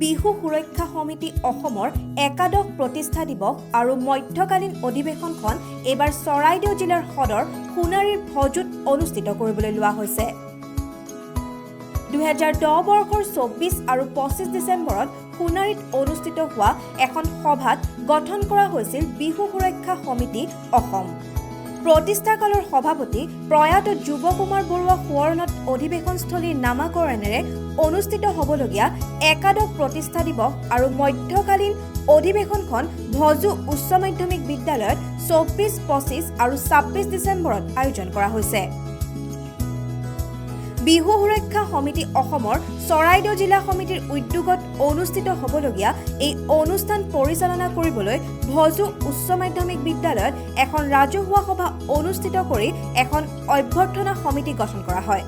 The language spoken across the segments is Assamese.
বিহু সুৰক্ষা সমিতি অসমৰ একাদশ প্ৰতিষ্ঠা দিৱস আৰু মধ্যকালীন অধিৱেশনখন এইবাৰ চৰাইদেউ জিলাৰ সদৰ সোণাৰীৰ ভজুত অনুষ্ঠিত কৰিবলৈ লোৱা হৈছে। 2010 বৰ্ষৰ 24 আৰু 25 ডিচেম্বৰত সোণাৰীত অনুষ্ঠিত হোৱা এখন সভাত গঠন কৰা হৈছিল বিহু সুৰক্ষা সমিতি অসম। প্ৰতিষ্ঠাকালৰ সভাপতি প্ৰয়াত যুৱ কুমাৰ বৰুৱা সোঁৱৰণত অধিৱেশনস্থলীৰ নামাকৰণেৰে অনুষ্ঠিত হ'বলগীয়া একাদশ প্ৰতিষ্ঠা দিৱস আৰু মধ্যকালীন অধিৱেশনখন ভজু উচ্চ মাধ্যমিক বিদ্যালয়ত 24, 25 আৰু 26 ডিচেম্বৰত আয়োজন কৰা হৈছে। বিহু সুৰক্ষা সমিতি অসমৰ চৰাইদেউ জিলা সমিতিৰ উদ্যোগত অনুষ্ঠিত হ'বলগীয়া এই অনুষ্ঠান পৰিচালনা কৰিবলৈ ভজু উচ্চ মাধ্যমিক বিদ্যালয়ত এখন ৰাজহুৱা সভা অনুষ্ঠিত কৰি এখন অভ্যৰ্থনা সমিতি গঠন কৰা হয়।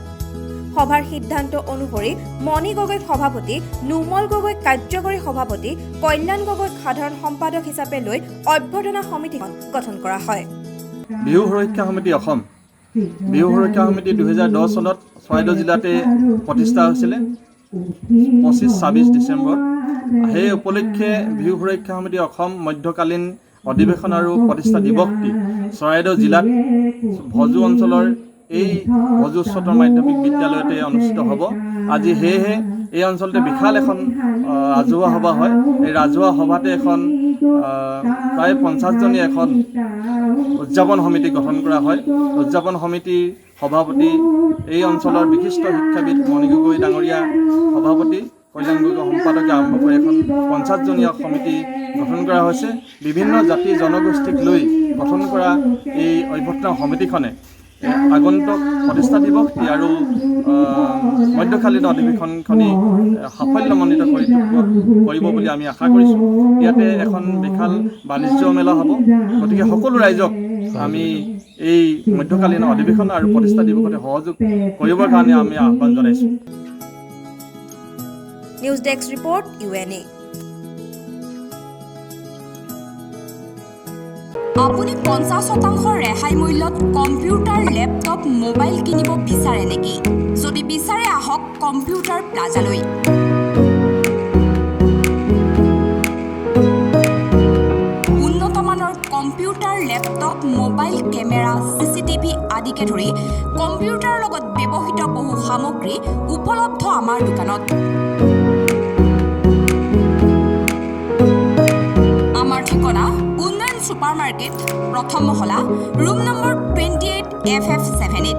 সভাৰ সিদ্ধান্ত অনুসৰি মণি গগৈ সভাপতি, নুমল গগৈ কাৰ্যকৰী সভাপতি, কল্যাণ গগৈ সাধাৰণ সম্পাদক হিচাপে লৈ অভ্যৰ্থনা সমিতিখন গঠন কৰা হয়। বিহু সুৰক্ষা সমিতি অসম বিহু সুৰক্ষা সমিতি 2010 চনত চৰাইদেউ জিলাতে প্ৰতিষ্ঠা হৈছিলে 25-26 ডিচেম্বৰ। সেই উপলক্ষে বিহু সুৰক্ষা সমিতি অসম মধ্যকালীন অধিৱেশন আৰু প্ৰতিষ্ঠা দিৱসটি চৰাইদেউ জিলাত ভজু অঞ্চলৰ এই ভজু উচ্চতৰ মাধ্যমিক বিদ্যালয়তে অনুষ্ঠিত হ'ব। আজি সেয়েহে এই অঞ্চলতে বিশাল এখন ৰাজহুৱা সভা হয়। এই ৰাজহুৱা সভাতে এখন প্ৰায় 50জনীয়া এখন উদযাপন সমিতি গঠন কৰা হয়। উদযাপন সমিতিৰ সভাপতি এই অঞ্চলৰ বিশিষ্ট শিক্ষাবিদ মণি গগৈ ডাঙৰীয়া সভাপতি, কল্যাণ গগৈ সম্পাদকে আৰম্ভ কৰি এখন 50জনীয়া সমিতি গঠন কৰা হৈছে। বিভিন্ন জাতি জনগোষ্ঠীক লৈ গঠন কৰা এই অভ্যৰ্থনা সমিতিখনে আগন্তুক প্ৰতিষ্ঠা দিৱস আৰু মধ্যকালীন অধিৱেশনখনি সাফল্যমণ্ডিত কৰিব বুলি আমি আশা কৰিছোঁ। ইয়াতে এখন বিশাল বাণিজ্য মেলা হ'ব। গতিকে সকলো ৰাইজক আমি এই মধ্যকালীন অধিৱেশন আৰু প্ৰতিষ্ঠা দিৱসতে সহযোগ কৰিবৰ কাৰণে আমি আহ্বান জনাইছোঁ। News desk report UNA। আপুনি 50% ৰেহাই মূল্যত কম্পিউটাৰ, লেপটপ, মোবাইল কিনিব বিচাৰে নেকি? যদি বিচাৰে আহক কম্পিউটাৰ প্লাজালৈ। উন্নতমানৰ computer, laptop, mobile, camera, CCTV আদিকে ধৰি কম্পিউটাৰৰ লগত ব্যৱহৃত বহু সামগ্ৰী উপলব্ধ আমাৰ দোকানত। আমাৰ ঠিকনা উন্নয়ন ছুপাৰ মাৰ্কেট, প্ৰথম মহলা, ৰুম নম্বৰ 28FF78।